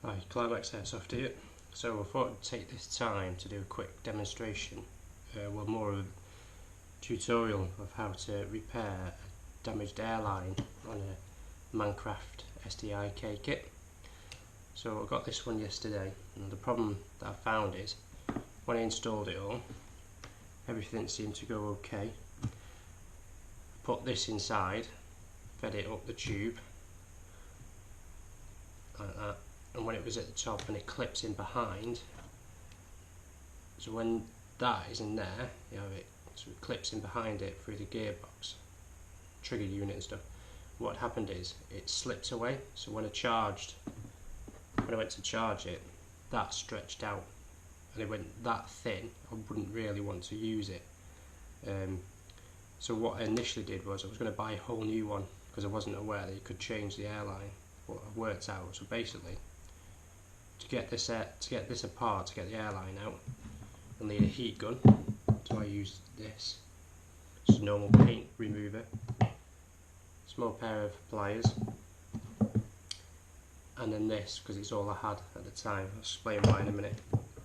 Hi, Climax Airsoft here. So I thought I'd take this time to do a quick demonstration, more of a tutorial of how to repair a damaged airline on a Mancraft SDIK kit. So I got this one yesterday, and the problem that I found is when I installed it all, everything seemed to go okay. Put this inside, fed it up the tube like that, and when it was at the top and it clips in behind, so when that is in there, you have it, so it clips in behind it through the gearbox, trigger unit and stuff. What happened is it slipped away, so when I went to charge it, that stretched out and it went that thin, I wouldn't really want to use it. So what I initially did was I was going to buy a whole new one because I wasn't aware that you could change the airline. What I've worked out, so basically to get this apart, to get the airline out, I'll need a heat gun, so I use this. It's a normal paint remover, small pair of pliers, and then this, because it's all I had at the time, I'll explain why in a minute,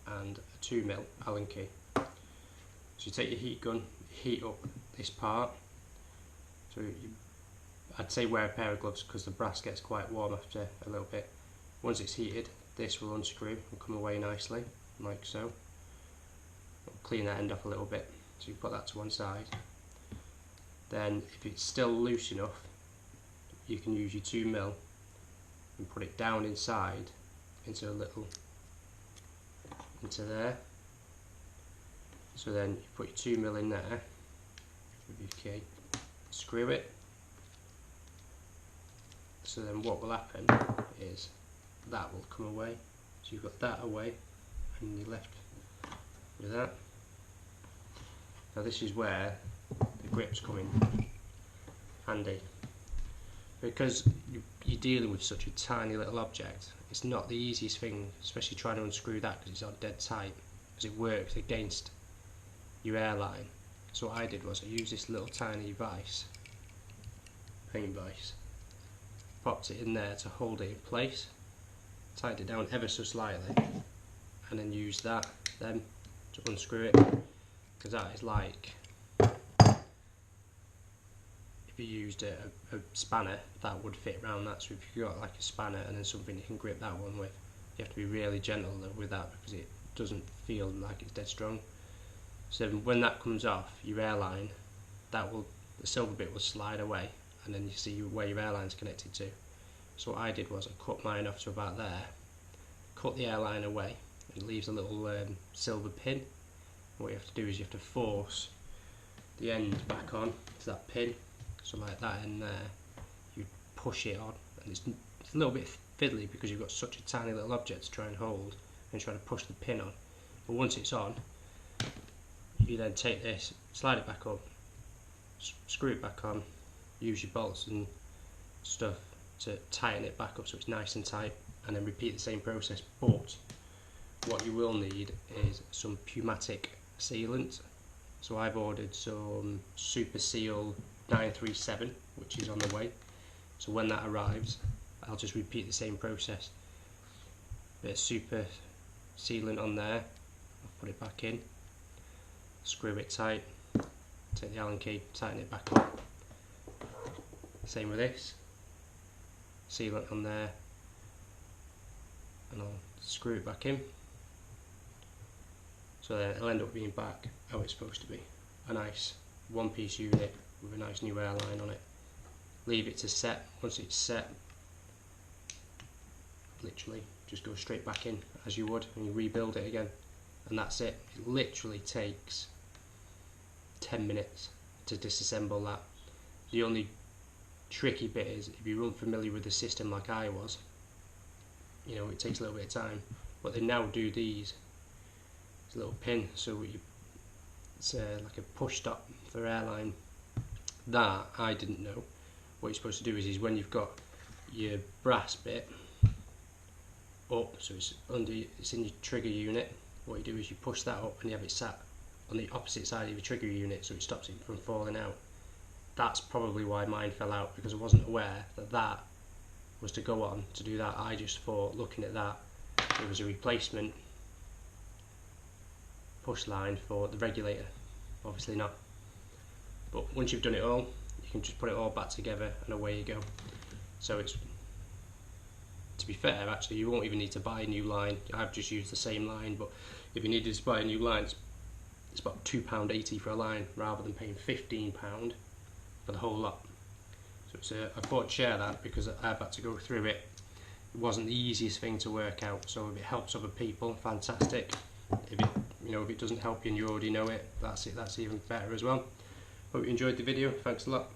and a 2mm Allen key. So you take your heat gun, heat up this part, so I'd say wear a pair of gloves because the brass gets quite warm after a little bit. Once it's heated, this will unscrew and come away nicely, like so. I'll clean that end off a little bit, so you put that to one side. Then if it's still loose enough, you can use your 2mm and put it down inside into there. So then you put your 2mm in there with your key, screw it. So then what will happen is that will come away. So you've got that away and you're left with that. Now this is where the grips come in handy. Because you're dealing with such a tiny little object, it's not the easiest thing, especially trying to unscrew that because it's on dead tight, because it works against your airline. So what I did was I used this little tiny vise, paint vise, popped it in there to hold it in place, tightened it down ever so slightly, and then used that then to unscrew it, because that is like if you used a spanner, that would fit around that. So if you've got like a spanner and then something you can grip that one with, you have to be really gentle with that because it doesn't feel like it's dead strong. So when that comes off your airline, the silver bit will slide away, and then you see where your airline's connected to. So what I did was I cut mine off to about there, cut the airline away, and it leaves a little silver pin. And what you have to do is you have to force the end back on to that pin. So like that in there, you push it on, and it's a little bit fiddly because you've got such a tiny little object to try and hold and try to push the pin on. But once it's on, you then take this, slide it back up, screw it back on, use your bolts and stuff to tighten it back up so it's nice and tight, and then repeat the same process. But what you will need is some pneumatic sealant. So I've ordered some Super Seal 937, which is on the way. So when that arrives, I'll just repeat the same process. Bit of super sealant on there, I'll put it back in, screw it tight, take the Allen key, tighten it back up. Same with this, sealant on there, and I'll screw it back in. So then it'll end up being back how it's supposed to be. A nice one-piece unit with a nice new airline on it. Leave it to set. Once it's set, literally just go straight back in as you would, and you rebuild it again. And that's it. It literally takes 10 minutes to disassemble that. The only tricky bit is if you're unfamiliar with the system like I was, you know, it takes a little bit of time. But they now do these little pin, so it's like a push stop for airline. That I didn't know. What you're supposed to do is when you've got your brass bit up, so it's in your trigger unit, what you do is you push that up and you have it sat on the opposite side of your trigger unit so it stops it from falling out. That's probably why mine fell out, because I wasn't aware that was to go on to do that. I just thought, looking at that, there was a replacement push line for the regulator. Obviously not. But once you've done it all, you can just put it all back together and away you go. So it's, to be fair, actually you won't even need to buy a new line. I've just used the same line, but if you needed to buy a new line, it's about £2.80 for a line rather than paying £15 for the whole lot. So it's I thought I'd share that because I've had to go through it. It wasn't the easiest thing to work out, so if it helps other people, fantastic. If it, if it doesn't help you and you already know it, that's even better as well. Hope you enjoyed the video. Thanks a lot.